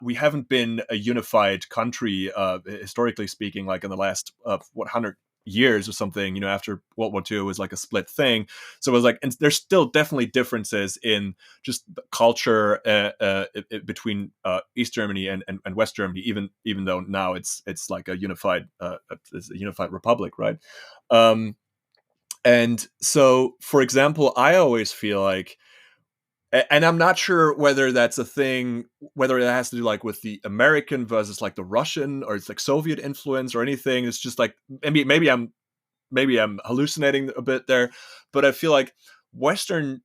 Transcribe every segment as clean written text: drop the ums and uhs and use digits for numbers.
we haven't been a unified country, historically speaking, like in the last 100 years or something. After World War II, it was like a split thing. So it was like, and there's still definitely differences in just the culture between East Germany and West Germany, even though now it's like it's a unified republic, right? Um, and so, for example, I always feel like, and I'm not sure whether that's a thing, whether it has to do like with the American versus like the Russian, or it's like Soviet influence or anything. It's just like, maybe I'm hallucinating a bit there, but I feel like Western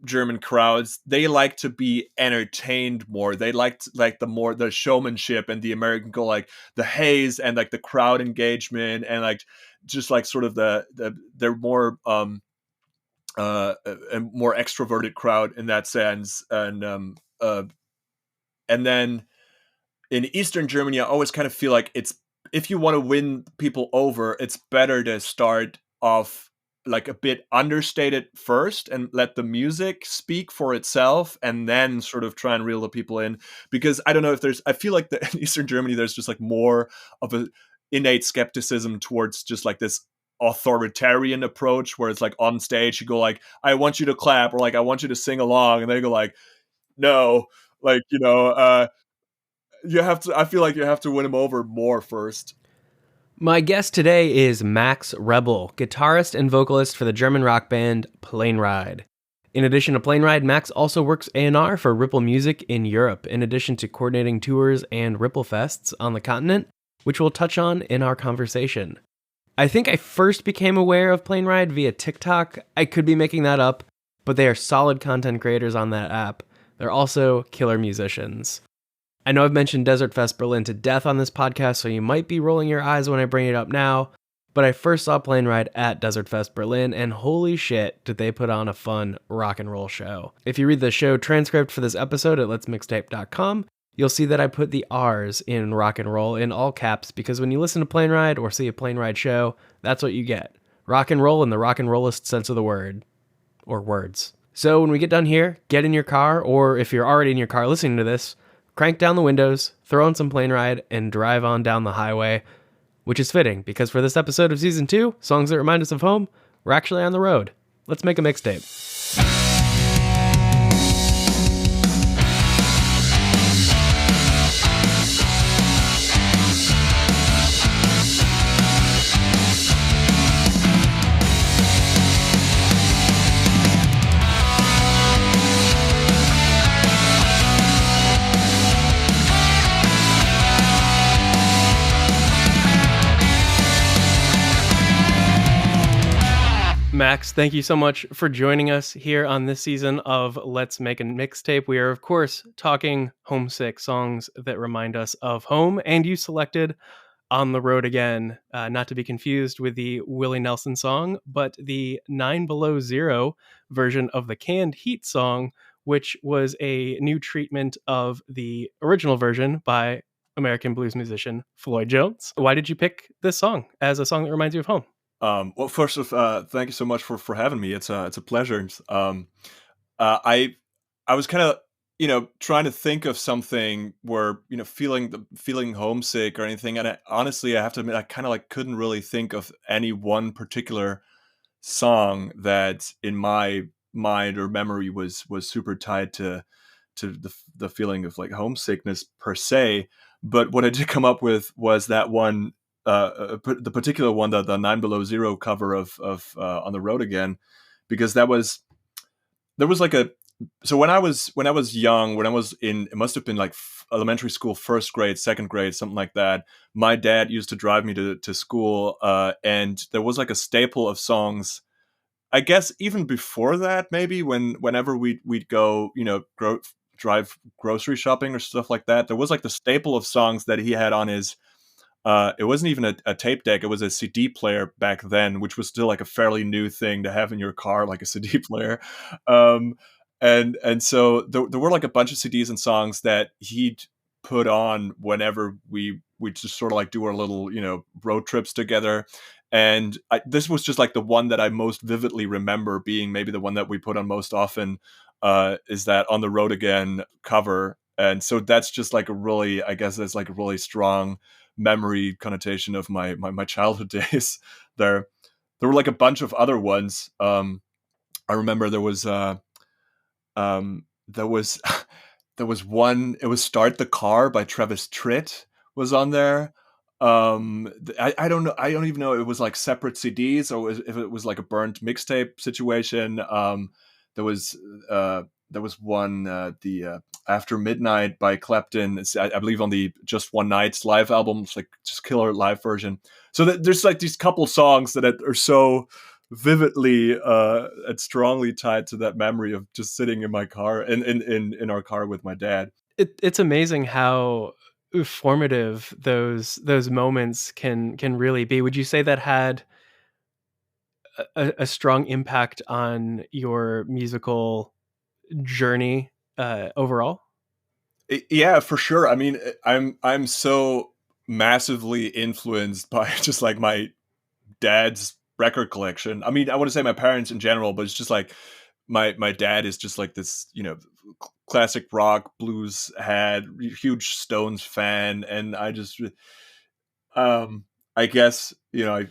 German crowds, they like to be entertained more. They like the showmanship, and the American go like the haze and like the crowd engagement, and like just like sort of they're more a more extroverted crowd in that sense. And then in Eastern Germany, I always kind of feel like it's, if you want to win people over, it's better to start off like a bit understated first and let the music speak for itself, and then sort of try and reel the people in. Because I don't know if I feel like in Eastern Germany, there's just like more of a innate skepticism towards just like this authoritarian approach, where it's like on stage you go like, I want you to clap, or like I want you to sing along, and they go like, no, like, I feel like you have to win him over more first. My guest today is Max Rebel, guitarist and vocalist for the German rock band Plane Ride. In addition to Plane Ride, Max also works A&R for Ripple Music in Europe, in addition to coordinating tours and Ripple Fests on the continent, which we'll touch on in our conversation. I think I first became aware of Plane Ride via TikTok. I could be making that up, but they are solid content creators on that app. They're also killer musicians. I know I've mentioned Desert Fest Berlin to death on this podcast, so you might be rolling your eyes when I bring it up now, but I first saw Plane Ride at Desert Fest Berlin, and holy shit, did they put on a fun rock and roll show. If you read the show transcript for this episode at letsmixtape.com, you'll see that I put the R's in rock and roll in all caps, because when you listen to Plane Ride or see a Plane Ride show, that's what you get. Rock and roll in the rock and rollist sense of the word. Or words. So when we get done here, get in your car, or if you're already in your car listening to this, crank down the windows, throw on some Plane Ride, and drive on down the highway, which is fitting, because for this episode of Season 2, Songs That Remind Us of Home, we're actually on the road. Let's make a mixtape. Max, thank you so much for joining us here on this season of Let's Make a Mixtape. We are, of course, talking homesick songs that remind us of home, and you selected On the Road Again, not to be confused with the Willie Nelson song, but the 9 Below Zero version of the Canned Heat song, which was a new treatment of the original version by American blues musician Floyd Jones. Why did you pick this song as a song that reminds you of home? Well, first of, thank you so much for having me. It's a pleasure. I was kind of trying to think of something where feeling homesick or anything, and honestly, I have to admit, I kind of like couldn't really think of any one particular song that in my mind or memory was super tied to the feeling of like homesickness per se. But what I did come up with was that one, the particular one, the 9 Below Zero cover of On the Road Again, because there was like so when I was young, when I was in, it must have been like elementary school, first grade, second grade, something like that. My dad used to drive me to school, and there was like a staple of songs. I guess even before that, maybe whenever we'd go, drive grocery shopping or stuff like that, there was like the staple of songs that he had on his. It wasn't even a tape deck; it was a CD player back then, which was still like a fairly new thing to have in your car, like a CD player. Um, and so there were like a bunch of CDs and songs that he'd put on whenever we just sort of like do our little road trips together. And this was just like the one that I most vividly remember being maybe the one that we put on most often, is that On the Road Again cover. And so that's just like a really, I guess that's like a really strong memory connotation of my childhood days there. There were like a bunch of other ones. I remember there was there was one. It was "Start the Car" by Travis Tritt was on there. I don't know. I don't even know if it was like separate CDs or if it was like a burnt mixtape situation. There was there was one the "After Midnight" by Clapton. It's, I believe on the Just One Night's live album. It's like just killer live version. So there's like these couple songs that are so vividly and strongly tied to that memory of just sitting in my car in our car with my dad. It's amazing how formative those moments can really be. Would you say that had a strong impact on your musical journey overall? Yeah, for sure. I mean, I'm so massively influenced by just like my dad's record collection. I mean, I want to say my parents in general, but it's just like my dad is just like this, classic rock blues head, huge Stones fan, and I just I guess, I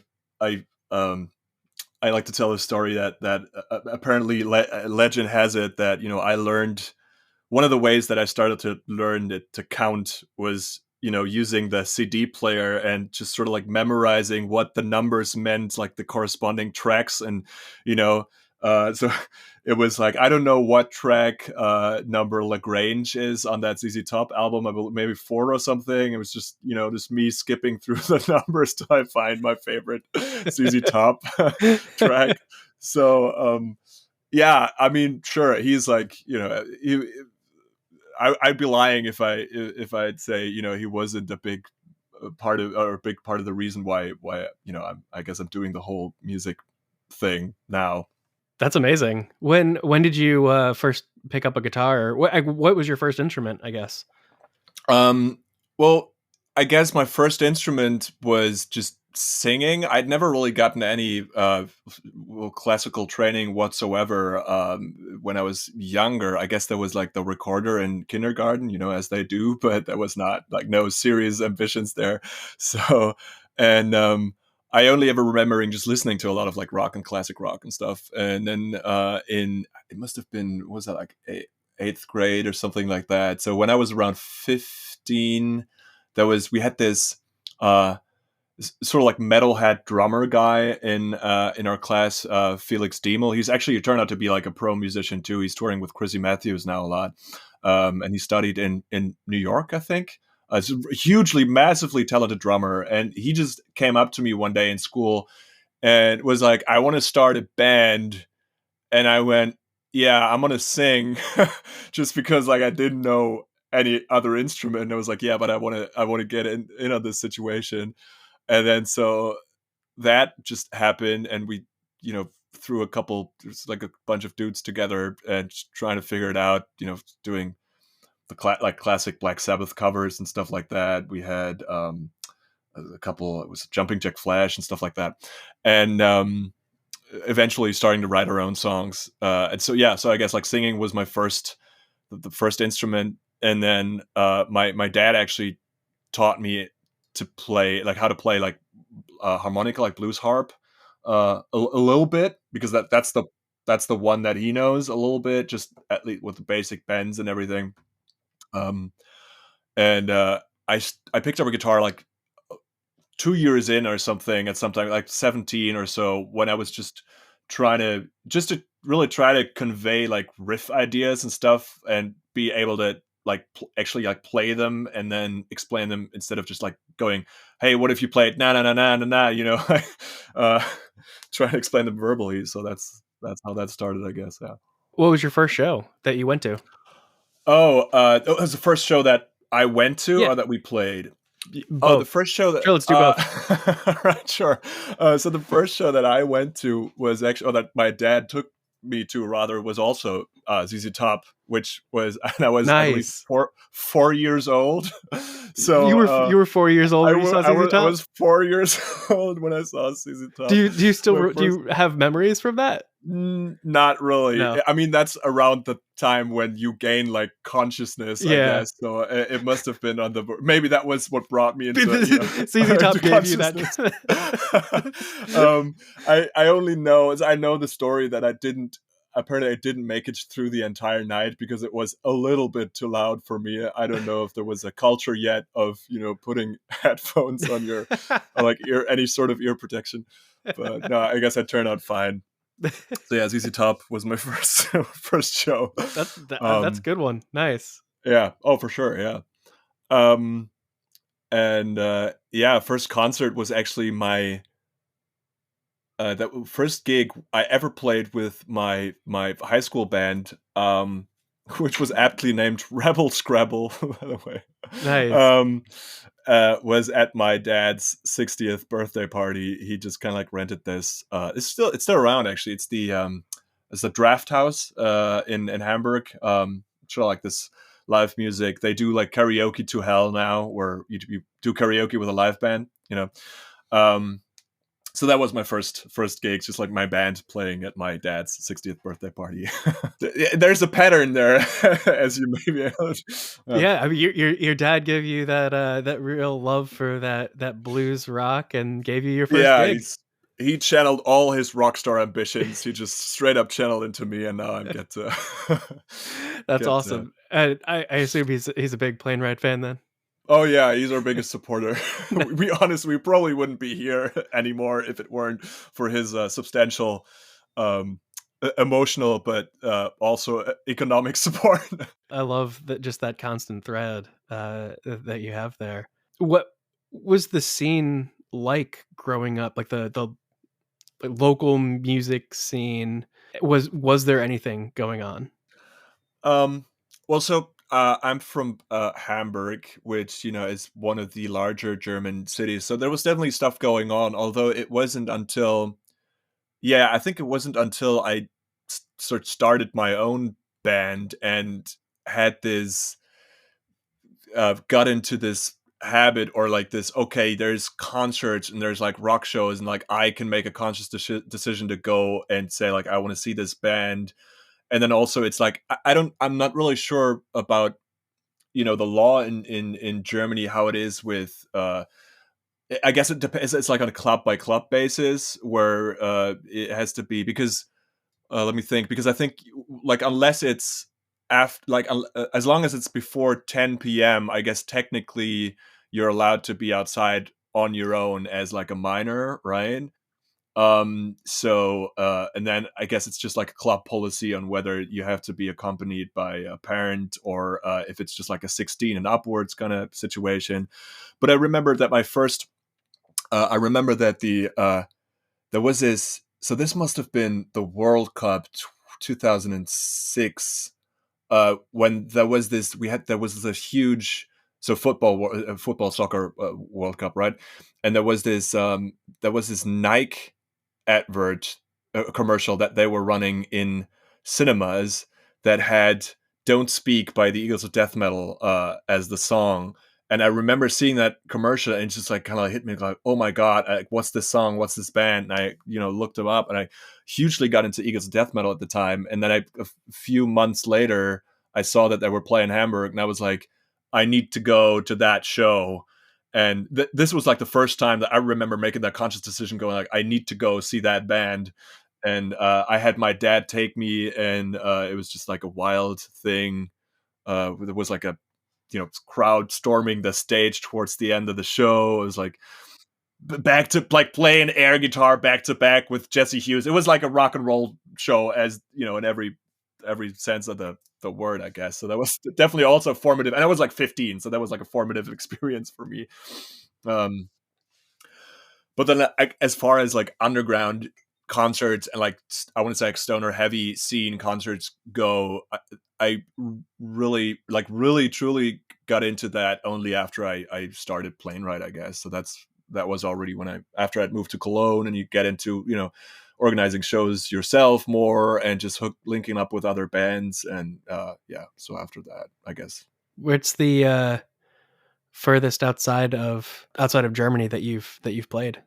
I like to tell a story that apparently legend has it that, I learned one of the ways that I started to learn it to count was, using the CD player and just sort of like memorizing what the numbers meant, like the corresponding tracks. And, so it was like, I don't know what track number Lagrange is on that ZZ Top album, maybe 4 or something. It was just, just me skipping through the numbers till I find my favorite ZZ Top track. So, yeah, I mean, sure, he's like, I'd be lying if I'd say he wasn't a big part of or a big part of the reason why I guess I'm doing the whole music thing now. That's amazing. When did you first pick up a guitar? What was your first instrument, I guess? Um, well, I guess my first instrument was just singing. I'd never really gotten any classical training whatsoever when I was younger. I guess there was like the recorder in kindergarten, as they do, but there was not like no serious ambitions there. So, and I only ever remembering just listening to a lot of like rock and classic rock and stuff. And then in it must have been what was that like eighth grade or something like that. So when I was around 15, we had this sort of like metalhead drummer guy in our class, Felix Diemel. He's actually turned out to be like a pro musician too. He's touring with Chrissy Matthews now a lot, and he studied in New York, I think. He's a hugely, massively talented drummer, and he just came up to me one day in school and was like, "I want to start a band." And I went, "Yeah, I'm gonna sing," just because like I didn't know any other instrument. And I was like, "Yeah, but I want to get in on this situation." And then so that just happened, and we, threw there's like a bunch of dudes together and just trying to figure it out. Doing the like classic Black Sabbath covers and stuff like that. We had a couple. It was Jumping Jack Flash and stuff like that, and eventually starting to write our own songs. And so yeah, so I guess like singing was my the first instrument, and then my dad actually taught me to play like how to play like harmonica, like blues harp, a little bit, because that's the one that he knows a little bit, just at least with the basic bends and everything. Um, and I picked up a guitar like 2 years in or something, at some time like 17 or so, when I was just to really try to convey like riff ideas and stuff and be able to like actually like play them and then explain them, instead of just like going, "Hey, what if you played na na na na na na," uh try to explain them verbally. So that's how that started, I guess. Yeah. What was your first show that you went to? Oh, it was the first show that I went to Yeah, or that we played. Oh, the both. first show that Sure, let's do both. right, sure. So the first show that I went to was actually, or that my dad took me to rather, was also ZZ Top, which was, and I was, I believe, Nice. 4 years old. You So were you were 4 years old when you saw ZZ I Top. was 4 years old when I saw ZZ Do Top. you My do first you have memories from that? Not really. No. I mean, that's around the time when you gain like consciousness, I Yeah. guess. So it must have been on the. Maybe that was what brought me into CZ into Top gave you that. consciousness. I only know as I know the story that I didn't. Apparently, I didn't make it through the entire night because it was a little bit too loud for me. I don't know if there was a culture yet of putting headphones on your or like ear any sort of ear protection. But no, I guess I turned out fine. So yeah, ZZ Top was my first first show. That's a good one. Nice. Yeah. Oh, for sure. Yeah. Um, and yeah, first concert was actually my that first gig I ever played with my high school band, which was aptly named Rebel Scrabble, by the way. Nice. Um, was at my dad's 60th birthday party. He just kind of like rented this. It's still around actually. It's the Draft House in Hamburg. Sort of like this live music. They do like karaoke to hell now, where you do karaoke with a live band. Um, so that was my first gig, just like my band playing at my dad's 60th birthday party. There's a pattern there, as you may be able to. Yeah, I mean, your dad gave you that real love for that blues rock and gave you your first Yeah, gig. he channeled all his rock star ambitions. He just straight up channeled into me, and now I get to That's get to. awesome. And I assume he's a big Plane Ride fan then. Oh yeah, he's our biggest supporter. We probably wouldn't be here anymore if it weren't for his substantial emotional, but also economic support. I love that, just that constant thread that you have there. What was the scene like growing up? Like the like, local music scene. Was there anything going on? Um, well, so I'm from Hamburg, which is one of the larger German cities. So there was definitely stuff going on. Although it wasn't until, yeah, I think it wasn't until I sort of started my own band and had this, got into this habit or like this. Okay, there's concerts and there's like rock shows, and like I can make a conscious decision to go and say like I want to see this band. And then also it's like I'm not really sure about the law in Germany, how it is with I guess it depends. It's like on a club by club basis where it has to be because let me think, because I think like unless it's after like as long as it's before 10 p.m., I guess technically you're allowed to be outside on your own as like a minor, right? And then I guess it's just like a club policy on whether you have to be accompanied by a parent or if it's just like a 16 and upwards kind of situation. But I remember that I remember that there was this, so this must have been the World Cup 2006, when there was this huge, so football soccer World Cup, right? And there was this Nike advert, a commercial that they were running in cinemas that had "Don't Speak" by the Eagles of Death Metal as the song. And I remember seeing that commercial and it just like kind of hit me like, oh my god, what's this song? What's this band? And I looked them up and I hugely got into Eagles of Death Metal at the time. And then a few months later, I saw that they were playing Hamburg, and I was like, I need to go to that show. And this was like the first time that I remember making that conscious decision, going like, I need to go see that band. And I had my dad take me, and it was just like a wild thing. There was like a crowd storming the stage towards the end of the show. It was like back to like playing air guitar back to back with Jesse Hughes. It was like a rock and roll show, as in every sense of the word, I guess. So that was definitely also formative. And I was like 15, so that was like a formative experience for me. Um, but then as far as like underground concerts and like I want to say like stoner heavy scene concerts go, I really truly got into that only after I started Plane Ride, I guess. So that was already when after I'd moved to Cologne, and you get into organizing shows yourself more and just linking up with other bands, and yeah. So after that, I guess. What's the furthest outside of Germany that you've played,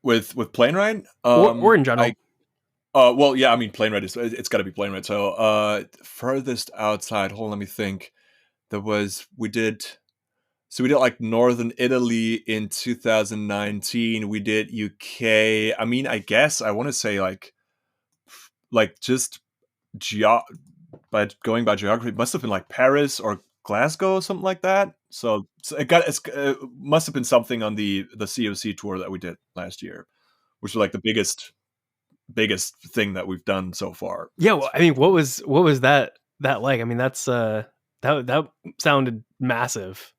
With Plane Ride, or in general? Well, yeah, I mean, Plane Ride it's got to be Plane Ride. So, furthest outside. Hold on, let me think. There was we did like Northern Italy in 2019. We did UK. I mean, I guess I want to say just geo by going by geography, it must have been like Paris or Glasgow, something like that. So it must have been something on the COC tour that we did last year, which was like the biggest thing that we've done so far. Yeah, well, I mean, what was that like? I mean, that sounded massive.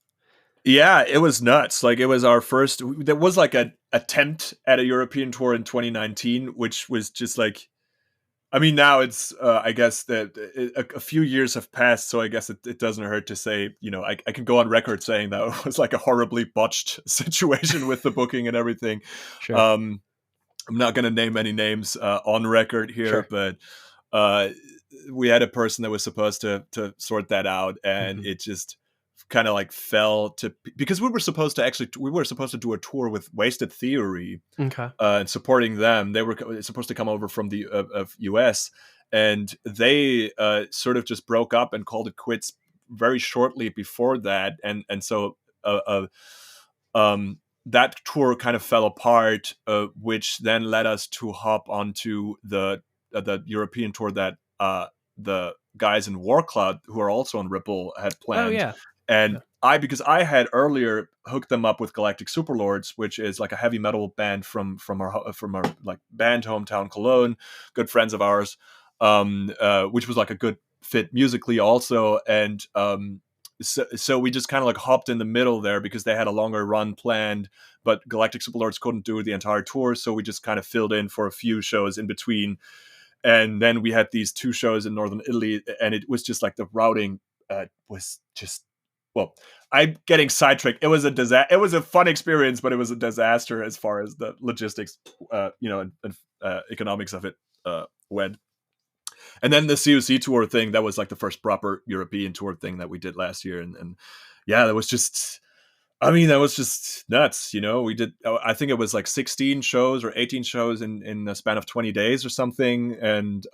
Yeah, it was nuts. Like it was our first. There was like a attempt at a European tour in 2019, which was just like. I mean, now it's. I guess that a few years have passed, so I guess it doesn't hurt to say. I can go on record saying that it was like a horribly botched situation with the booking and everything. Sure, Um, I'm not going to name any names on record here, sure. but uh, we had a person that was supposed to sort that out, and Mhm. it just kind of like fell to because we were supposed to do a tour with Wasted Theory Okay. and supporting them. They were supposed to come over from the of US, and they sort of just broke up and called it quits very shortly before that, and so uh, uh, um, that tour kind of fell apart, which then led us to hop onto the European tour that the guys in War Cloud, who are also on Ripple, had Oh planned. yeah. And Yeah. because I had earlier hooked them up with Galactic Superlords, which is like a heavy metal band from our like band hometown Cologne, good friends of ours, which was like a good fit musically also, and so we just kind of like hopped in the middle there because they had a longer run planned, but Galactic Superlords couldn't do the entire tour, so we just kind of filled in for a few shows in between, and then we had these two shows in Northern Italy, and it was just like the routing was just well. I'm getting sidetracked. It was a disaster. It was a fun experience, but it was a disaster as far as the logistics, and economics of it went. And then the COC tour thing, that was like the first proper European tour thing that we did last year, and yeah, that was just. I mean, that was just nuts. We did. I think it was like 16 shows or 18 shows in a span of 20 days or something, and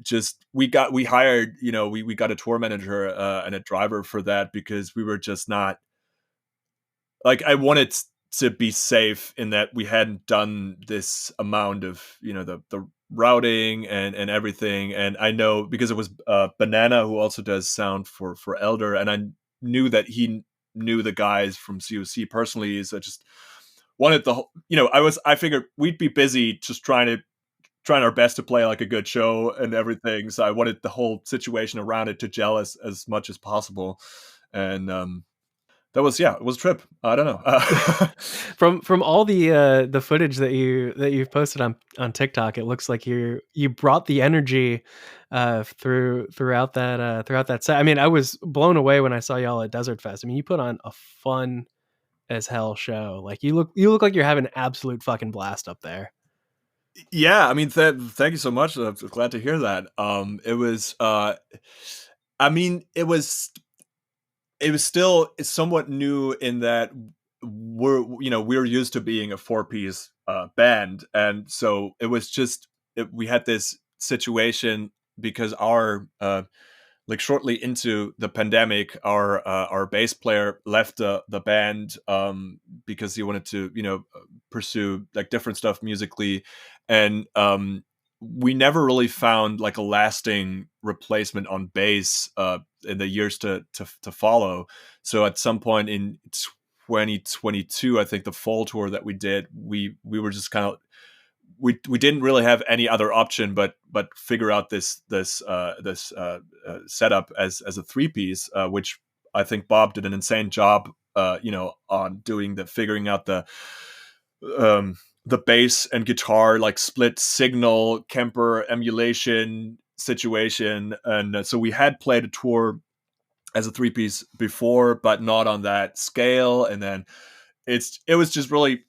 just we hired. We got a tour manager and a driver for that because we were just not like I wanted to be safe in that we hadn't done this amount of the routing and everything, and I know because it was Banana who also does sound for Elder, and I knew that he knew the guys from COC personally, so I just wanted the whole I figured we'd be busy just trying our best to play like a good show and everything, so I wanted the whole situation around it to gel as much as possible, and that was it was a trip. I don't know. From all the footage that you've posted on TikTok, it looks like you brought the energy throughout that set. I mean, I was blown away when I saw y'all at Desert Fest. I mean, you put on a fun as hell show. Like you look like you're having an absolute fucking blast up there. Yeah, I mean, thank you so much. I'm glad to hear that. It was, I mean, it was still somewhat new in that we're used to being a four-piece band, and so it was just we had this situation because our like shortly into the pandemic, our bass player left the band because he wanted to pursue like different stuff musically, and we never really found like a lasting replacement on bass in the years to follow. So at some point in 2022, I think the fall tour that we did, we were just kind of we didn't really have any other option but figure out this setup as a three piece, which I think Bob did an insane job, on doing the figuring out um, the bass and guitar like split signal Kemper emulation situation, and so we had played a tour as a three piece before, but not on that scale, and then it was just really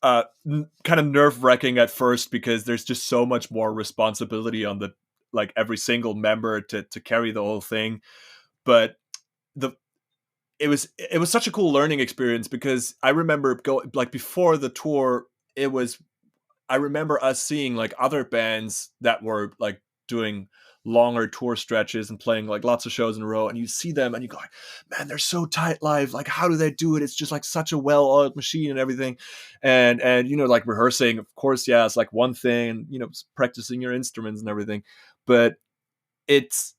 kind of nerve wracking at first because there's just so much more responsibility on the like every single member to carry the whole thing. But the it was such a cool learning experience because I remember go like before the tour, it was I remember us seeing like other bands that were like doing longer tour stretches and playing like lots of shows in a row, and you see them and you go like, man, they're so tight live. Like, how do they do it? It's just like such a well-oiled machine and everything. And like rehearsing, of course, yeah, it's like one thing, and practicing your instruments and everything. But it's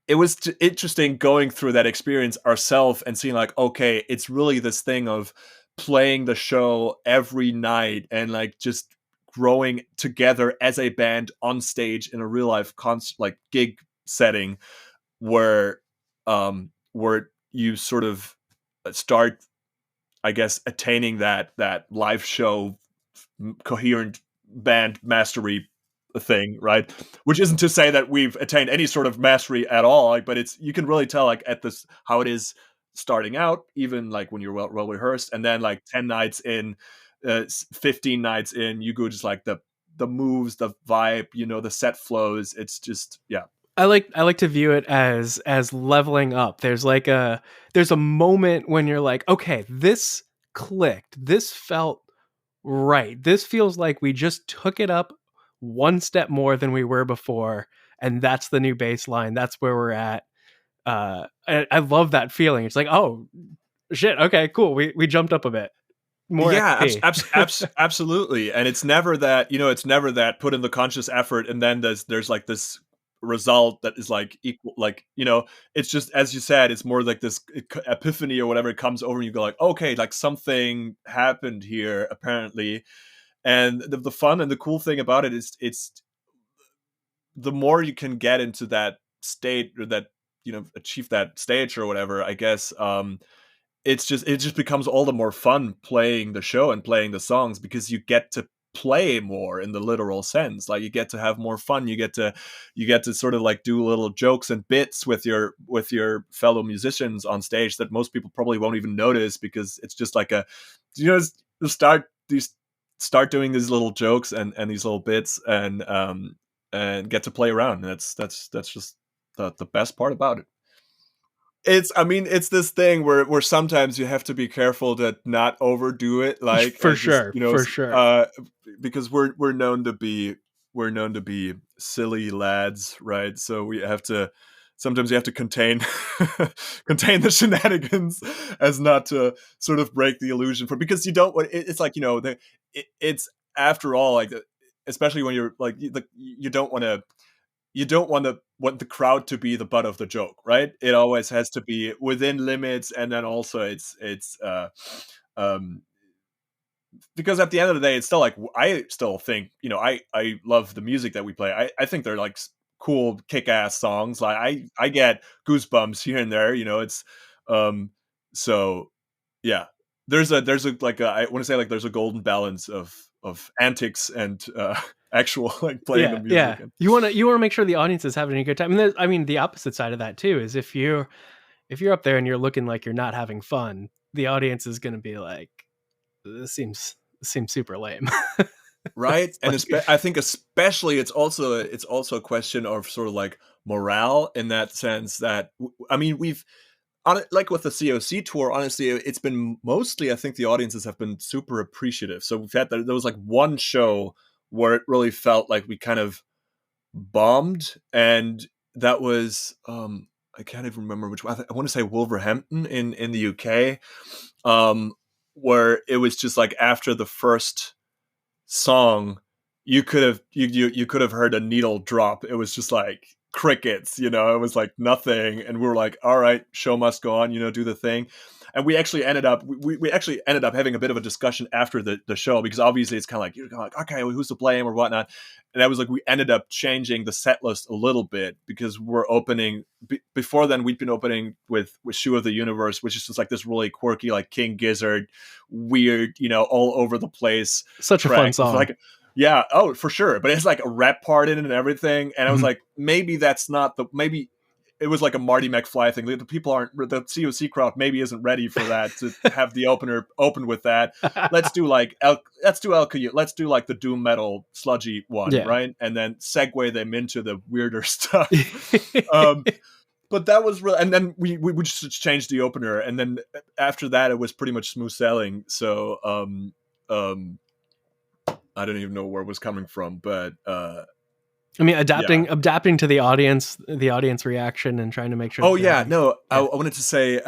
it was interesting going through that experience ourselves and seeing like, okay, it's really this thing of playing the show every night and like just growing together as a band on stage in a real life like gig setting where you sort of start, I guess, attaining that live show coherent band mastery thing, right? Which isn't to say that we've attained any sort of mastery at all, like, but it's, you can really tell like at this how it is starting out, even like when you're well rehearsed, and then like 10 nights in, 15 nights in, you go just like the moves, the vibe, the set flows. It's just, yeah. I like to view it as leveling up. There's a moment when you're like, okay, this clicked. This felt right. This feels like we just took it up one step more than we were before, and that's the new baseline. That's where we're at. I love that feeling. It's like, oh shit, okay, cool. We jumped up a bit. More Yeah, XP. absolutely. And it's never that, it's never that put in the conscious effort and then there's like this result that is like equal, like, it's just, as you said, it's more like this epiphany or whatever. It comes over and you go like, okay, like something happened here apparently. And the fun and the cool thing about it is it's the more you can get into that state, or that, achieve that stage or whatever, I guess, it just becomes all the more fun playing the show and playing the songs, because you get to play more in the literal sense. Like, you get to have more fun. You get to sort of like do little jokes and bits with your fellow musicians on stage that most people probably won't even notice, because it's just like you start doing these little jokes and these little bits, and get to play around. And that's just the best part about it. It's this thing where sometimes you have to be careful to not overdo it, like, For and just, sure, for sure. because we're known to be silly lads, right? So we have to sometimes you have to contain contain the shenanigans, as not to sort of break the illusion, for because you don't want it's like, it's, after all, like, especially when you're like, you don't want to, want the crowd to be the butt of the joke, right? It always has to be within limits, and then also it's um because at the end of the day, it's still like, I still think, I love the music that we play. I think they're like cool, kick-ass songs. Like, I get goosebumps here and there. It's um so yeah. There's a like I want to say, like, there's a golden balance of antics and actual like playing the Yeah, music. yeah. And You wanna make sure the audience is having a good time. And the opposite side of that too is if you're up there and you're looking like you're not having fun, the audience is gonna be like, this seems super lame. right, It's and like, I think especially it's also a question of sort of like morale, in that sense that, I mean, we've on it, like with the COC tour, honestly, it's been mostly, I think the audiences have been super appreciative. So we've had there was like one show where it really felt like we kind of bombed, and that was, I can't even remember which one. I want to say Wolverhampton in the UK, um where it was just like, after the first song, you could have heard a needle drop. It was just like crickets. It was like nothing, and we were like, all right, show must go on. Do the thing. And we actually ended up having a bit of a discussion after the show, because obviously it's kind of like, you're like, okay, well, who's to blame or whatnot. And that was like, we ended up changing the set list a little bit, because we're opening before then we'd been opening with Shoe of the Universe, which is just like this really quirky, like King Gizzard, weird, all over the place such a fun track with song. like, yeah, oh, for sure, but it's like a rap part in it and everything. And I was Mhm. like, maybe that's not the maybe it was like a Marty McFly thing. The people aren't, the COC crowd maybe isn't ready for that, to have the opener open with that. Let's do like let's do let's do like the doom metal sludgy one, Yeah. right? And then segue them into the weirder stuff. um, but that was real. And then we just changed the opener, and then after that, it was pretty much smooth sailing. So um I don't even know where it was coming from, but I mean, yeah. adapting to the audience reaction, and trying to make sure Oh that they're yeah, having. no, Yeah, I wanted to say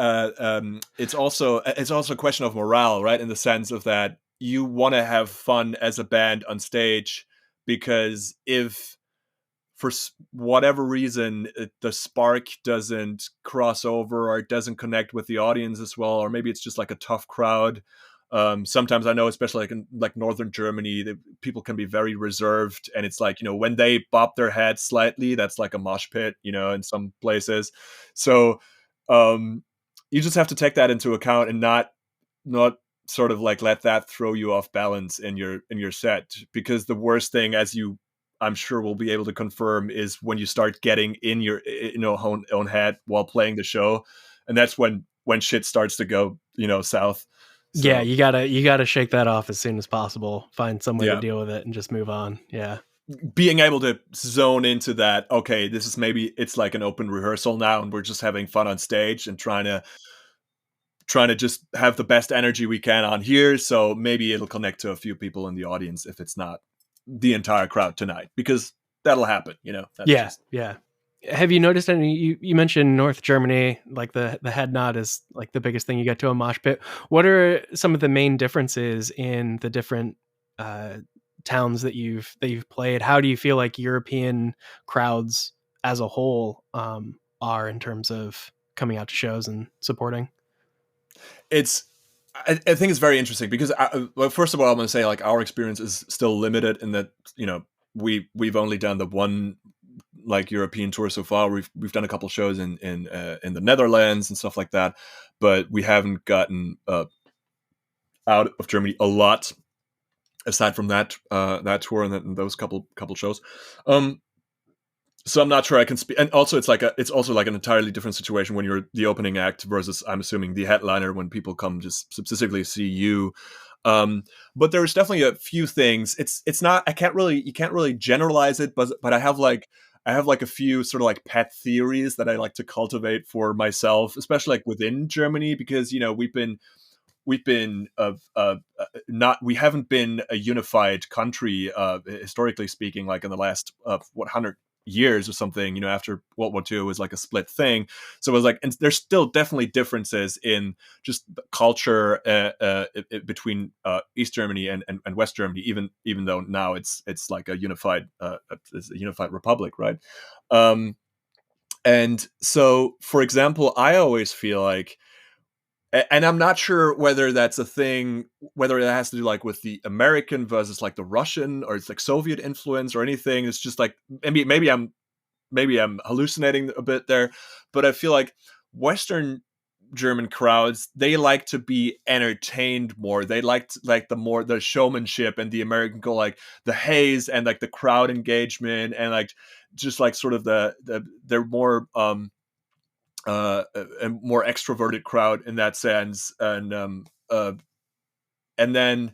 it's also a question of morale, right? In the sense of that you want to have fun as a band on stage, because if for whatever reason the spark doesn't cross over or it doesn't connect with the audience as well, or maybe it's just like a tough crowd. Sometimes I know, especially like in like northern Germany, the people can be very reserved, and it's like, when they bop their head slightly, that's like a mosh pit, in some places. So um, you just have to take that into account and not sort of like let that throw you off balance in your set, because the worst thing, as you I'm sure we'll be able to confirm, is when you start getting in your own head while playing the show, and that's when shit starts to go south. yeah. So You gotta shake that off as soon as possible. Find some way to yeah, deal with it and just move on. Yeah, being able to zone into that, okay, this is maybe it's like an open rehearsal now, and we're just having fun on stage and trying to just have the best energy we can on here. So maybe it'll connect to a few people in the audience if it's not the entire crowd tonight, because that'll happen. That's yeah, just yeah. Have you noticed any? You mentioned North Germany, like the head nod is like the biggest thing you get to a mosh pit. What are some of the main differences in the different uh, towns that you've played? How do you feel like European crowds as a whole are in terms of coming out to shows and supporting? it's I think it's very interesting because well, first of all, I'm going to say like our experience is still limited in that we've only done the one like European tour so far. We've done a couple shows in the Netherlands and stuff like that, but we haven't gotten out of Germany a lot aside from that tour and those couple shows. Um, so I'm not sure I can speak. And also, it's also like an entirely different situation when you're the opening act versus, I'm assuming, the headliner, when people come just specifically see you. But there's definitely a few things. It's not. I can't really. You can't really generalize it, but I have like a few sort of like pet theories that I like to cultivate for myself, especially like within Germany, because we've been not we haven't been a unified country historically speaking, like in the last 100 years or something. After World War II, it was like a split thing. So it was like, and there's still definitely differences in just the culture between East Germany and West Germany, even though now it's like it's a unified republic, right? um and so, for example, I always feel like, and I'm not sure whether that's a thing, whether it has to do like with the American versus like the Russian, or it's like Soviet influence or anything. It's just like, maybe I'm hallucinating a bit there, but I feel like Western German crowds, they like to be entertained more. They like the showmanship, and the American go like the haze and like the crowd engagement, and like just like sort of they're more a more extroverted crowd in that sense. And then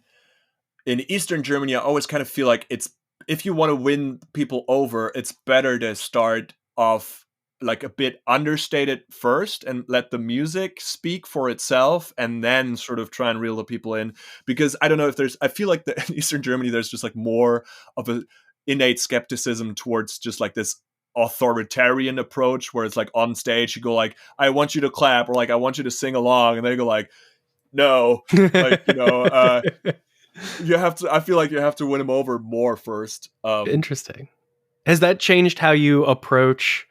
in Eastern Germany, I always kind of feel like it's, if you want to win people over, it's better to start off like a bit understated first and let the music speak for itself, and then sort of try and reel the people in. Because I don't know if I feel like in Eastern Germany, there's just like more of a innate skepticism towards just like this authoritarian approach, where it's like on stage you go like, I want you to clap, or like, I want you to sing along, and they go like, no, like, you have to, I feel like you have to win them over more first. Interesting. Has that changed how you approach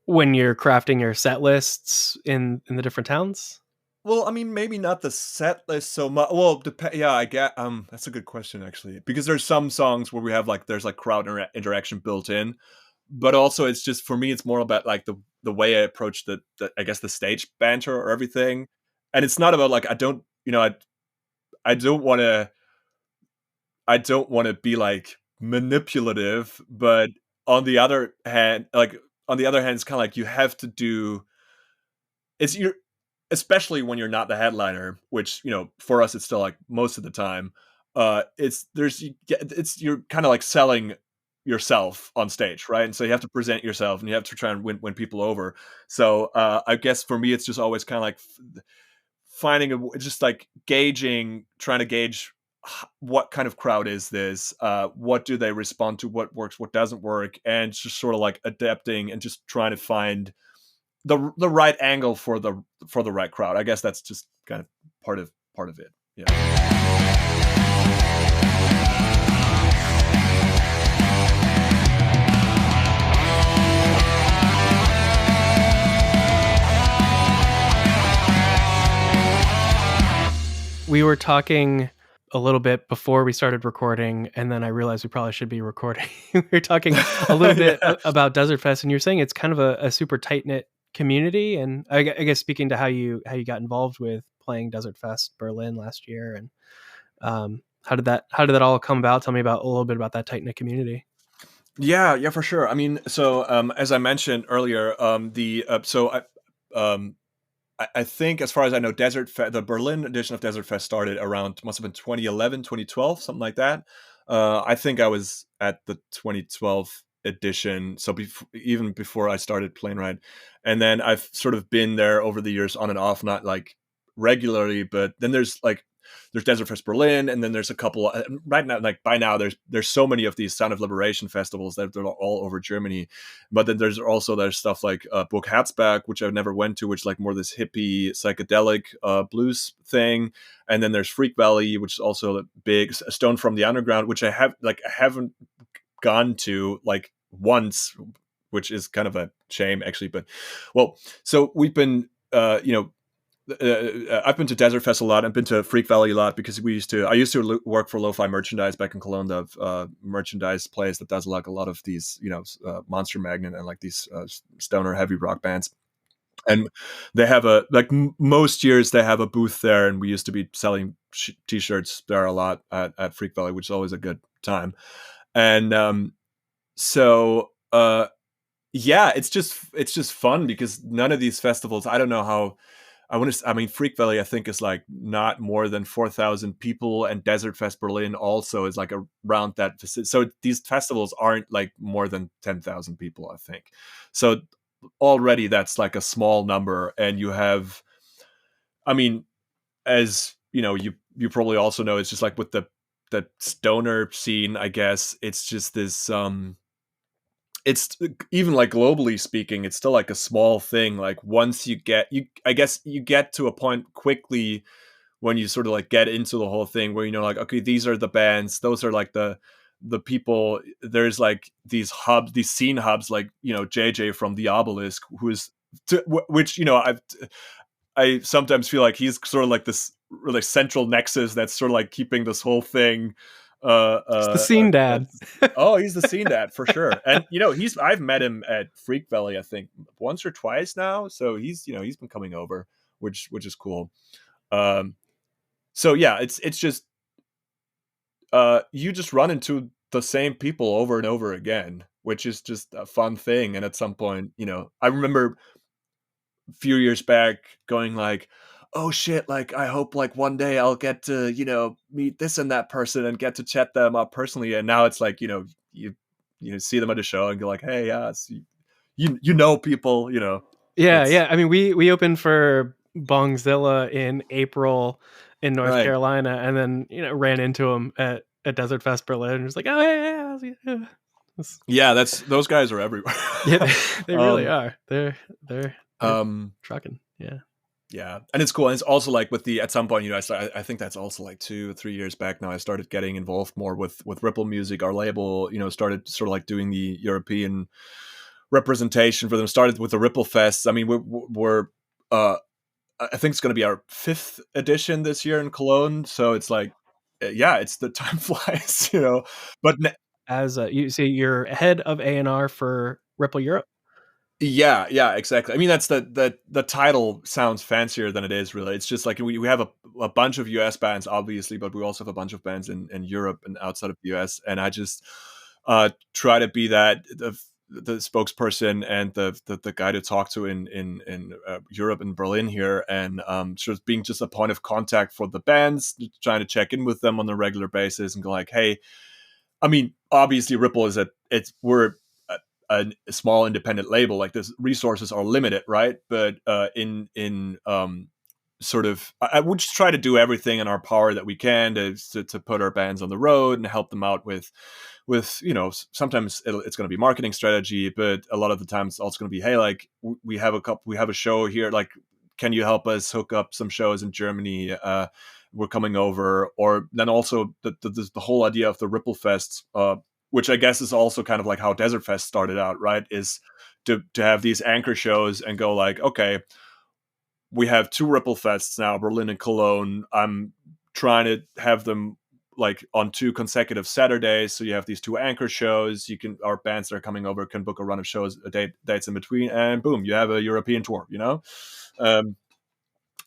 when you're crafting your set lists in the different towns? Well, I mean, maybe not the set list so much. Well, yeah, I get. That's a good question actually, because there's some songs where we have like, there's like crowd interaction built in, but also it's just, for me, it's more about like the way I approach the I guess the stage banter or everything, and it's not about like, I don't want to be like manipulative, but on the other hand, it's kind of like you have to do, it's your, especially when you're not the headliner, which, for us it's still like most of the time. It's there's you get, it's you're kind of like selling yourself on stage, right? And so you have to present yourself, and you have to try and win people over. So I guess for me, it's just always kind of like finding just like trying to gauge what kind of crowd is this? What do they respond to? What works? What doesn't work? And just sort of like adapting and just trying to find the right angle for the right crowd. I guess that's just kind of part of it. Yeah. We were talking a little bit before we started recording, and then I realized we probably should be recording. We were talking a little bit Yeah. about Desert Fest, and you're saying it's kind of a super tight knit community. And I guess speaking to how you got involved with playing Desert Fest Berlin last year, and how did that all come about? Tell me about a little bit about that tight knit community. Yeah, yeah, for sure. I mean, so as I mentioned earlier, the so I think as far as I know, the Berlin edition of Desert Fest started around must have been 2011, 2012, something like that. I think I was at the 2012 edition, so even before I started Plane Ride, and then I've sort of been there over the years on and off, not like regularly, but then there's Desert Fest Berlin, and then there's a couple right now. Like by now, there's so many of these Sound of Liberation festivals that they're all over Germany. But then there's stuff like Burg Herzberg, which I never went to, which is like more this hippie psychedelic blues thing. And then there's Freak Valley, which is also big. Stone from the Underground, which I haven't gone to like once, which is kind of a shame actually. But well, so we've been I've been to Desert Fest a lot. I've been to Freak Valley a lot because I used to work for Lo-Fi Merchandise back in Cologne, the merchandise place that does like a lot of these, Monster Magnet and like these stoner heavy rock bands. And they have most years they have a booth there, and we used to be selling t-shirts there a lot at Freak Valley, which is always a good time. And so yeah, it's just fun because none of these festivals, I don't know how. I mean, Freak Valley, I think, is like not more than 4,000 people, and Desert Fest Berlin also is like around that. So these festivals aren't like more than 10,000 people, I think. So already that's like a small number, and you have, I mean, as you probably also know, it's just like with the stoner scene, I guess it's just this it's even like globally speaking, it's still like a small thing. Like once I guess you get to a point quickly when you sort of like get into the whole thing where like, okay, these are the bands, those are like the people. There's like these hubs, these scene hubs, like JJ from the Obelisk, which I sometimes feel like he's sort of like this really central nexus that's sort of like keeping this whole thing. It's the scene dad. Oh, he's the scene dad for sure. And I've met him at Freak Valley, I think once or twice now. So he's been coming over, which is cool. So yeah, it's just you just run into the same people over and over again, which is just a fun thing. And at some point, I remember a few years back going like, oh shit, like I hope like one day I'll get to meet this and that person and get to chat them up personally. And now it's like you see them at a show and go like, hey, yeah, you know people. Yeah. I mean, we opened for Bongzilla in April in North Right. Carolina, and then ran into him at Desert Fest Berlin. And was like, oh yeah. Yeah, those guys are everywhere. Yeah, they really are. They're um trucking. Yeah. Yeah, and it's cool. And it's also like at some point, I think that's also like 2 or 3 years back now. I started getting involved more with Ripple Music, our label. Started sort of like doing the European representation for them. Started with the Ripple Fest. I mean, we're I think it's going to be our 5th edition this year in Cologne. So it's like, yeah, it's the time flies, But As you see, you're head of A&R for Ripple Europe. Yeah, exactly. I mean, that's the title sounds fancier than it is, really. It's just like we have a bunch of US bands, obviously, but we also have a bunch of bands in Europe and outside of the US. And I just try to be the spokesperson and the guy to talk to in Europe and Berlin here, and sort of being just a point of contact for the bands, trying to check in with them on a regular basis and go like, hey, I mean, obviously Ripple we're a small independent label, like this resources are limited, right? But in sort of I would just try to do everything in our power that we can to put our bands on the road and help them out with sometimes it's going to be marketing strategy, but a lot of the times it's also going to be, hey, like we have a show here, like can you help us hook up some shows in Germany? We're coming over. Or then also the whole idea of the Ripple Fest, which I guess is also kind of like how Desert Fest started out, right? Is to have these anchor shows and go like, okay, we have two Ripple Fests now, Berlin and Cologne. I'm trying to have them like on two consecutive Saturdays. So you have these two anchor shows. Our bands that are coming over can book a run of shows, dates in between, and boom, you have a European tour, Um,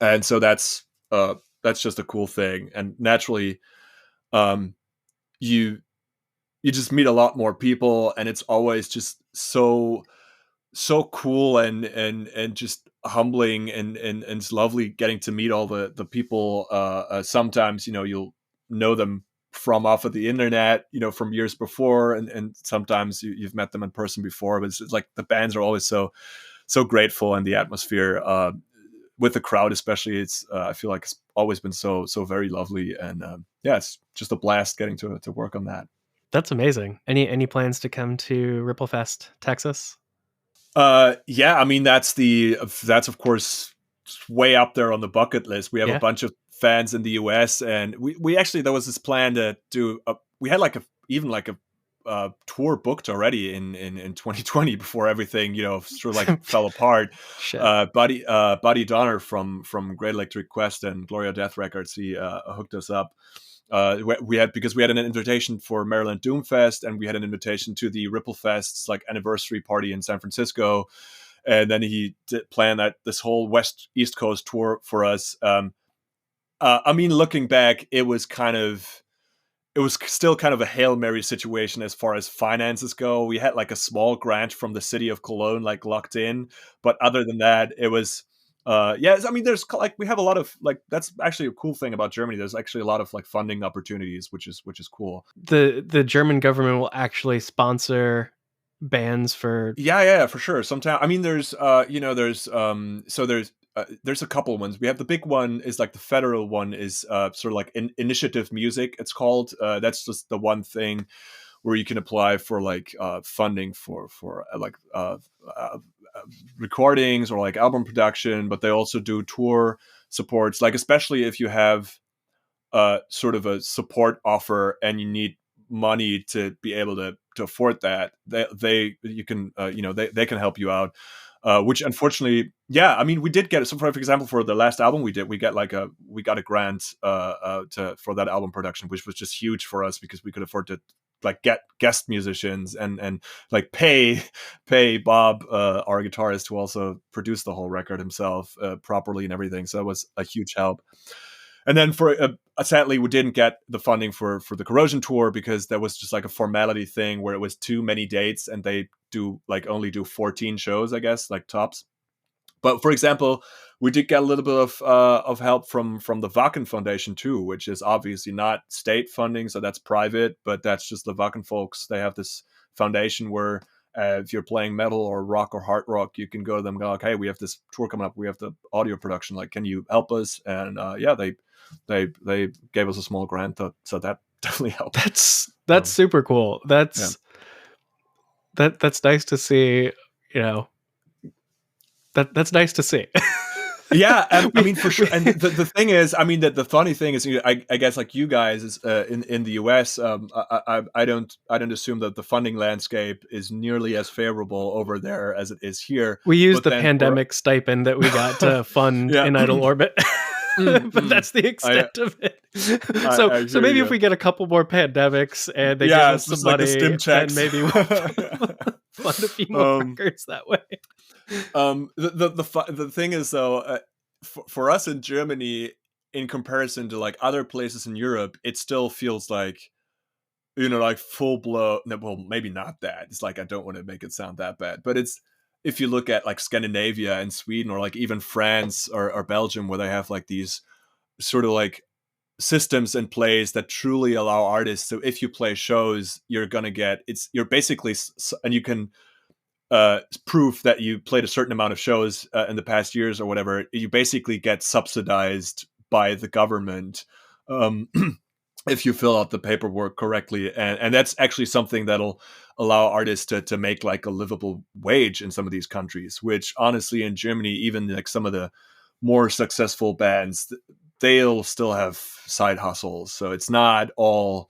and so that's just a cool thing. And naturally, um, you you just meet a lot more people, and it's always just so cool and just humbling and it's lovely getting to meet all the people. Sometimes you'll know them from off of the internet, from years before, and sometimes you've met them in person before. But it's like the bands are always so grateful, and the atmosphere with the crowd, especially, it's I feel like it's always been so very lovely, and yeah, it's just a blast getting to work on that. That's amazing. Any plans to come to Ripplefest, Texas? Yeah, I mean that's of course way up there on the bucket list. We have a Yeah. bunch of fans in the US, and we actually, there was this plan to do we had like even like a tour booked already in 2020 before everything sort of like fell apart. Shit. Buddy Donner from Great Electric Quest and Gloria Death Records, he hooked us up. We had, because we had an invitation for Maryland Doomfest, and we had an invitation to the Ripple Fest's like anniversary party in San Francisco, and then he did plan that this whole East Coast tour for us. I mean, looking back, it was still kind of a Hail Mary situation as far as finances go. We had like a small grant from the city of Cologne, like locked in. But other than that, it was, yeah, I mean, there's like, we have a lot of like, that's actually a cool thing about Germany. There's actually a lot of like funding opportunities, which is cool. The German government will actually sponsor bands for. Yeah, for sure. Sometimes, I mean, there's a couple ones. We have the big one is like the federal one is sort of like initiative music. It's called. That's just the one thing where you can apply for like funding for recordings or like album production. But they also do tour supports, like especially if you have sort of a support offer and you need money to be able to afford that. You can they can help you out. Which unfortunately, yeah, I mean, we did get, so for example, for the last album we did, we got a grant for that album production, which was just huge for us because we could afford to like get guest musicians and like pay Bob, our guitarist, who also produced the whole record himself properly and everything. So that was a huge help. And then sadly, we didn't get the funding for the Corrosion tour because that was just like a formality thing where it was too many dates, and they only do 14 shows, I guess, like tops. But for example, we did get a little bit of help from the Wacken Foundation too, which is obviously not state funding, so that's private, but that's just the Wacken folks. They have this foundation where if you're playing metal or rock or hard rock, you can go to them and go like, hey, we have this tour coming up, we have the audio production, like, can you help us? And yeah, they gave us a small grant, so that definitely helped. That's super cool. That's nice to see. That's nice to see. Yeah, I mean, for sure. And the thing is, I mean, that the funny thing is, I guess like you guys is in the US, I don't assume that the funding landscape is nearly as favorable over there as it is here. We used But the pandemic stipend that we got to fund Yeah. In Idle Orbit. But that's the extent of it. So maybe if we get a couple more pandemics and they give us some money, like the stim checks, then maybe we'll fund a few more records that way. The thing is though, for us in Germany, in comparison to like other places in Europe, it still feels like, like full blown. Well, maybe not that. It's like, I don't want to make it sound that bad, but it's, if you look at like Scandinavia and Sweden, or like even France or Belgium, where they have like these sort of like systems in place that truly allow artists. So if you play shows, you're basically, and you can proof that you played a certain amount of shows in the past years or whatever, you basically get subsidized by the government. Um, if you fill out the paperwork correctly, and that's actually something that'll allow artists to make like a livable wage in some of these countries, which honestly in Germany, even like some of the more successful bands, they'll still have side hustles, so it's not all,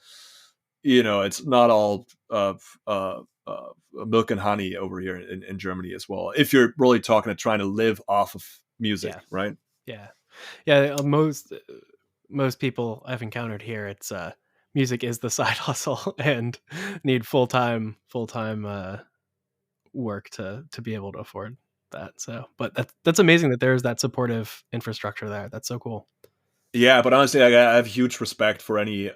it's not all milk and honey over here in Germany as well, if you're really talking to trying to live off of music, Yeah. right? Yeah. Yeah. Most people I've encountered here, it's music is the side hustle and need full time work to be able to afford that. So, but that's amazing that there's that supportive infrastructure there. That's so cool. Yeah, but honestly, I have huge respect for any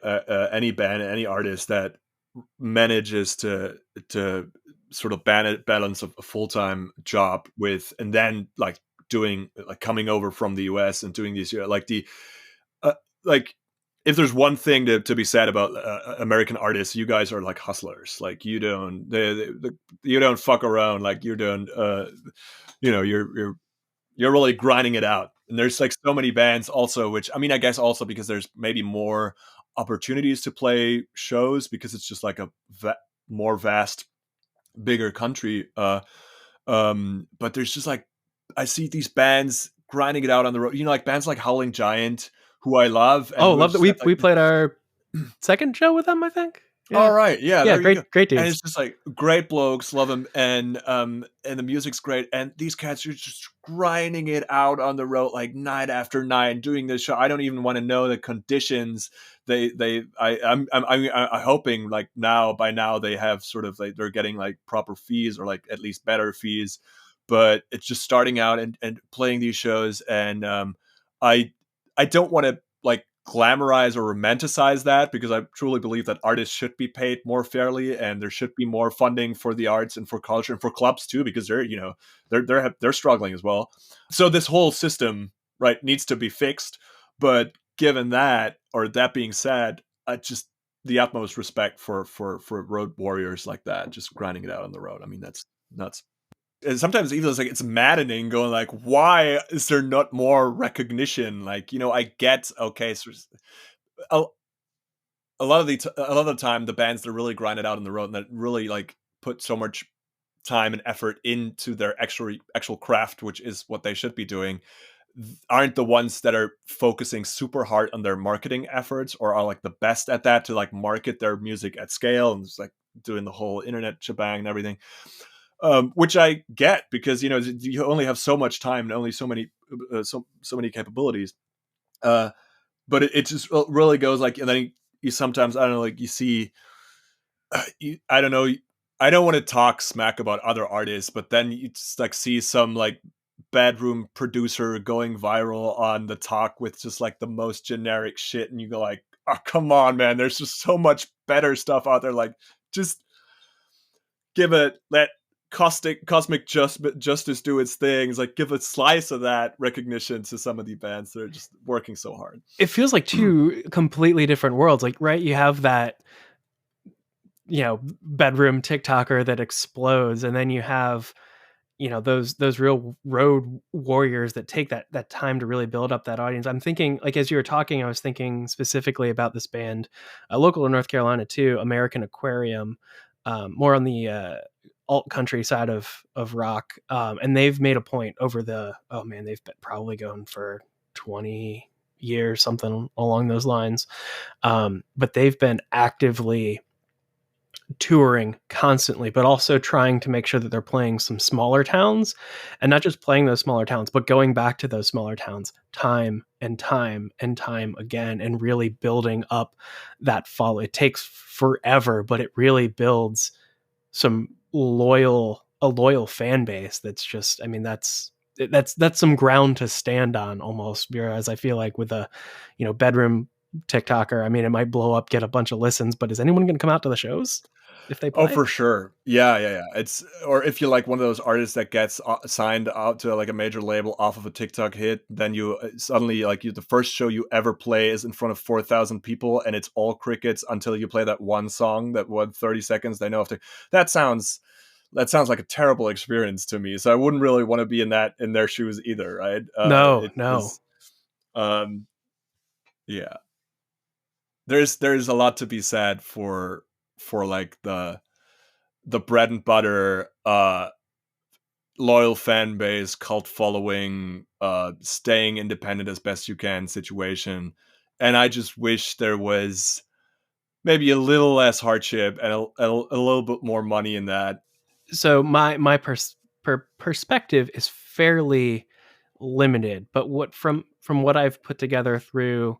band, any artist that manages to sort of balance a full time job with, and then like doing like coming over from the US and doing these, like the uh, like if there's one thing to be said about American artists, you guys are like hustlers. Like you don't fuck around. Like you're doing, you're really grinding it out. And there's like so many bands also, which I mean, I guess also because there's maybe more opportunities to play shows because it's just like a more vast, bigger country. But there's just like, I see these bands grinding it out on the road. Like bands like Howling Giant, who I love, and Oh, who have love that just we played our second show with them, I think. all Yeah. right, yeah, Yeah, there you go. great And dudes. it's just like great blokes, love them, and the music's great. And these cats are just grinding it out on the road like night after night, doing this show. I don't even want to know the conditions. I'm hoping like by now they have sort of like they're getting like proper fees or like at least better fees. But it's just starting out and playing these shows, and I I don't want to like glamorize or romanticize that, because I truly believe that artists should be paid more fairly, and there should be more funding for the arts and for culture and for clubs too, because they're struggling as well. So this whole system, right, needs to be fixed. But given that, or that being said, I just the utmost respect for road warriors like that, just grinding it out on the road. I mean, that's nuts. And sometimes even it's maddening going like, why is there not more recognition? Like, I get, okay, so a, a lot of the time the bands that really grind it out on the road and that really like put so much time and effort into their actual craft, which is what they should be doing, aren't the ones that are focusing super hard on their marketing efforts, or are like the best at that, to like market their music at scale, and just like doing the whole internet shebang and everything. Which I get, because you only have so much time and only so many so many capabilities. But it just really goes like, and then you sometimes, I don't know, like you see, I don't know, I don't want to talk smack about other artists, but then you just like see some like bedroom producer going viral on the talk with just like the most generic shit, and you go like, oh come on, man, there's just so much better stuff out there. Like, just give it let cosmic justice do its things. Like, give a slice of that recognition to some of the bands that are just working so hard. It feels like two completely different worlds. Like, right, you have that, bedroom TikToker that explodes, and then you have, those real road warriors that take that time to really build up that audience. I'm thinking, like, as you were talking, I was thinking specifically about this band, local in North Carolina too, American Aquarium, more on the alt country side of rock, and they've made a point over they've been probably going for 20 years, something along those lines, but they've been actively touring constantly, but also trying to make sure that they're playing some smaller towns, and not just playing those smaller towns, but going back to those smaller towns time and time and time again, and really building up that follow. It takes forever, but it really builds a loyal fan base. That's just, I mean, that's some ground to stand on almost. Whereas I feel like with a, bedroom TikToker, I mean, it might blow up, get a bunch of listens, but is anyone going to come out to the shows if they Oh, play? for sure. Yeah, yeah, yeah. It's, or if you're like one of those artists that gets signed out to like a major label off of a TikTok hit, then you suddenly like the first show you ever play is in front of 4,000 people, and it's all crickets until you play that one song, that one 30 seconds. They know if they, that sounds that sounds like a terrible experience to me. So I wouldn't really want to be in their shoes either, right? No, It no. is, um, yeah. There's a lot to be said for like the bread and butter, loyal fan base, cult following, staying independent as best you can situation. And I just wish there was maybe a little less hardship and a little bit more money in that. So my perspective is fairly limited, but what from what I've put together through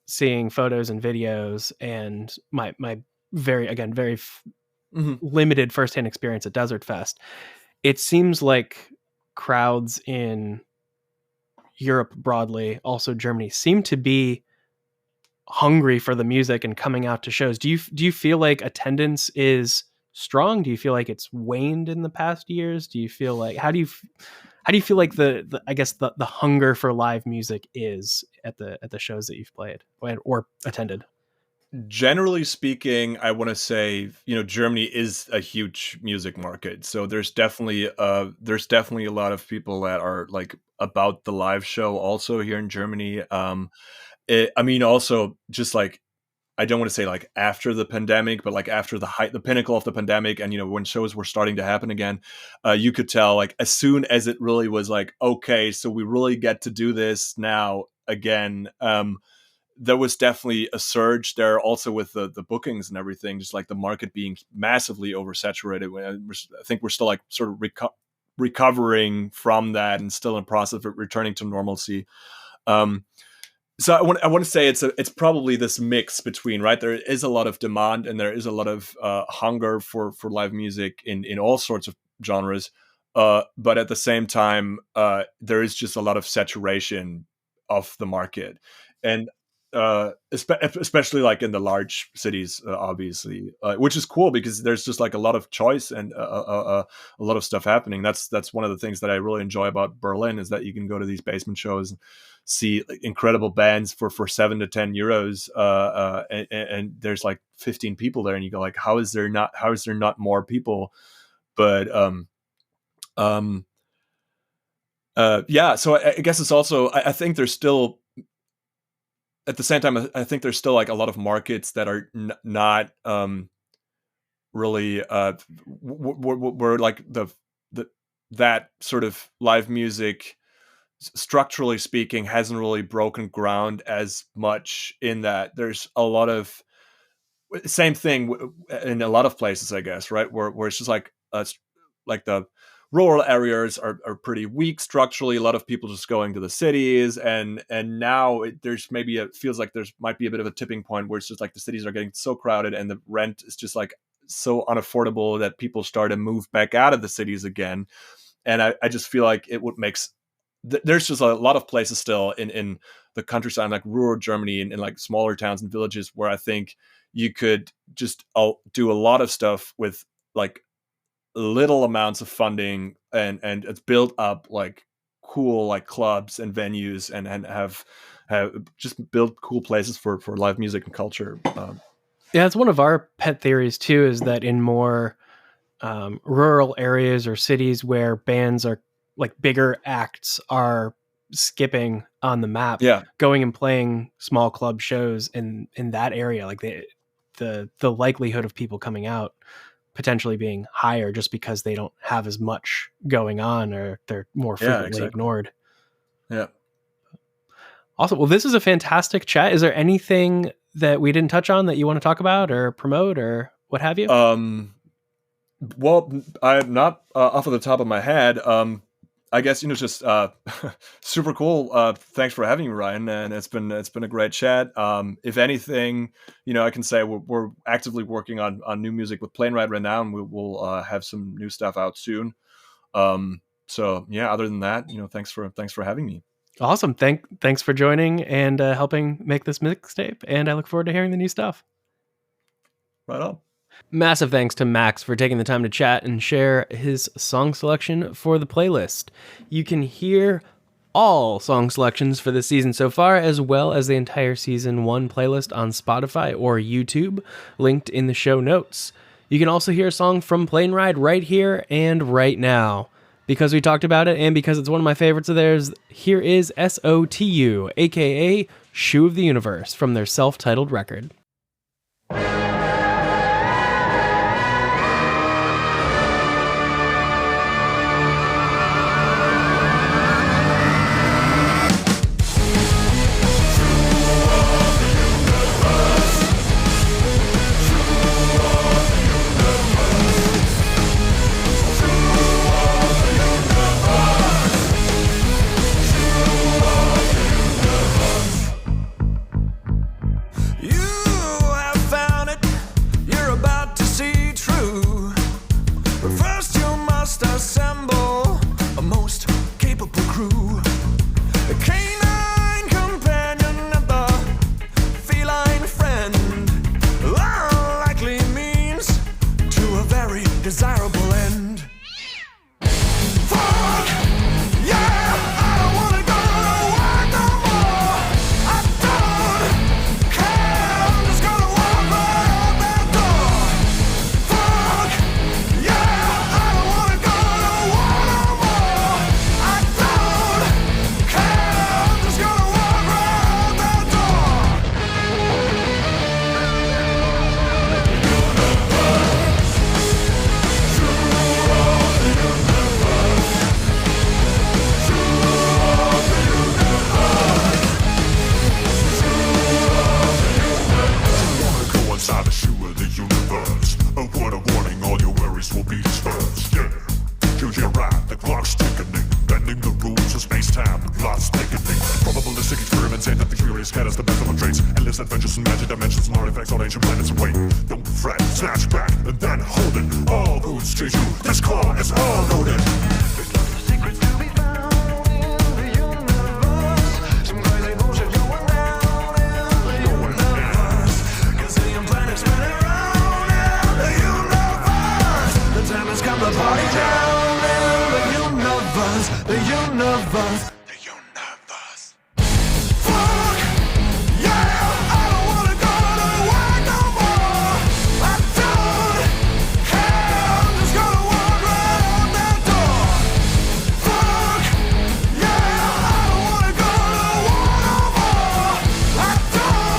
seeing photos and videos and my very Mhm. limited firsthand experience at Desert Fest, it seems like crowds in Europe broadly, also Germany, seem to be hungry for the music and coming out to shows. Do you feel like attendance is strong? Do you feel like it's waned in the past years? Do you feel like how do you feel like the I guess the hunger for live music is at the shows that you've played or attended? Generally speaking, I want to say, Germany is a huge music market. So there's definitely a lot of people that are like about the live show also here in Germany. I mean, also just like, I don't want to say like after the pandemic, but like after the pinnacle of the pandemic, and when shows were starting to happen again, you could tell like as soon as it really was like, okay, so we really get to do this now again. There was definitely a surge there also with the bookings and everything, just like the market being massively oversaturated. I think we're still like sort of recovering from that and still in process of returning to normalcy. Um, so I want to say it's probably this mix between, right, there is a lot of demand and there is a lot of hunger for live music in all sorts of genres, but at the same time there is just a lot of saturation of the market, and especially like in the large cities, obviously, which is cool because there's just like a lot of choice and a lot of stuff happening. That's one of the things that I really enjoy about Berlin, is that you can go to these basement shows, see like incredible bands for 7 to 10 euros, and there's like 15 people there, and you go like, how is there not more people? But um yeah, so I guess it's also, I think there's still, at the same time, I think there's still like a lot of markets that are not really where like the that sort of live music, structurally speaking, hasn't really broken ground as much, in that there's a lot of same thing in a lot of places, I guess, right, where it's just like like the rural areas are pretty weak structurally, a lot of people just going to the cities, and now there's maybe feels like there's might be a bit of a tipping point where it's just like the cities are getting so crowded and the rent is just like so unaffordable that people start to move back out of the cities again. And I just feel like it would there's just a lot of places still in the countryside, like rural Germany, and in like smaller towns and villages, where I think you could just do a lot of stuff with like little amounts of funding, and it's built up like cool like clubs and venues, and have just built cool places for live music and culture. Yeah, it's one of our pet theories too, is that in more rural areas or cities where bands are like bigger acts are skipping on the map, Yeah, going and playing small club shows in that area, like the likelihood of people coming out potentially being higher just because they don't have as much going on or they're more yeah, frequently exactly. ignored. Yeah. Awesome. Well, this is a fantastic chat. Is there anything that we didn't touch on that you want to talk about or promote or what have you? Um, well, I'm not off of the top of my head. I guess just super cool. Thanks for having me, Ryan, and it's been a great chat. If anything, I can say we're actively working on new music with Plane Ride right now, and we'll have some new stuff out soon. So yeah, other than that, thanks for having me. Awesome. Thanks for joining and helping make this mixtape. And I look forward to hearing the new stuff. Right on. Massive thanks to Max for taking the time to chat and share his song selection for the playlist. You can hear all song selections for this season so far, as well as the entire season 1 playlist on Spotify or YouTube, linked in the show notes. You can also hear a song from Plane Ride right here and right now. Because we talked about it and because it's one of my favorites of theirs, here is SOTU, aka Shoe of the Universe, from their self-titled record. Desirable end. Fuck, yeah, I don't wanna go to work no more. I don't care, I'm just gonna walk right out that door. Fuck, yeah, I don't wanna go to war no more. I don't care, I'm just gonna walk right out that door. Inside the shoe of the universe. Oh, what a warning, all your worries will be dispersed. Yeah, you're right, the clock's ticking, bending the rules of space-time, the plot's thickening. Probabilistic experiments ain't nothing curious, scatters the best of our traits. Endless adventures in magic dimensions and artifacts on ancient planets away. Don't fret, snatch back, and then hold it. All routes to you, this core is all loaded. There's lots of secrets to be found in the universe. Some crazy bullshit going down in the universe. Gazillion planets spinning around in the universe. The time has come to party down in the universe. The universe. The universe. Fuck, yeah, I don't wanna go to work no more. I don't care, I'm just gonna walk right out that door. Fuck, yeah, I don't wanna go to war no more. I don't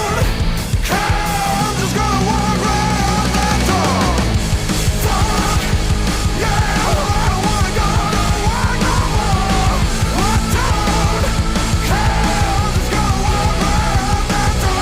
care, I'm just gonna walk right out that door. Fuck, yeah, I don't wanna go to work no more. I don't care, I'm just gonna walk right out that door.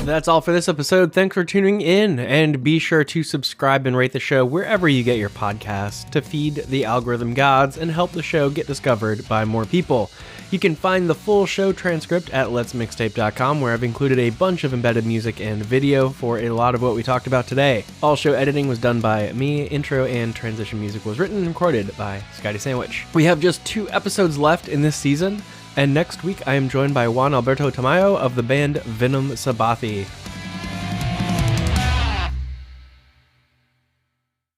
That's all for this episode. Thanks for tuning in, and be sure to subscribe and rate the show wherever you get your podcasts to feed the algorithm gods and help the show get discovered by more people. You can find the full show transcript at letsmixtape.com, where I've included a bunch of embedded music and video for a lot of what we talked about today. All show editing was done by me, intro and transition music was written and recorded by Scotty Sandwich. We have just 2 episodes left in this season, and next week I am joined by Juan Alberto Tamayo of the band Venom Sabathi.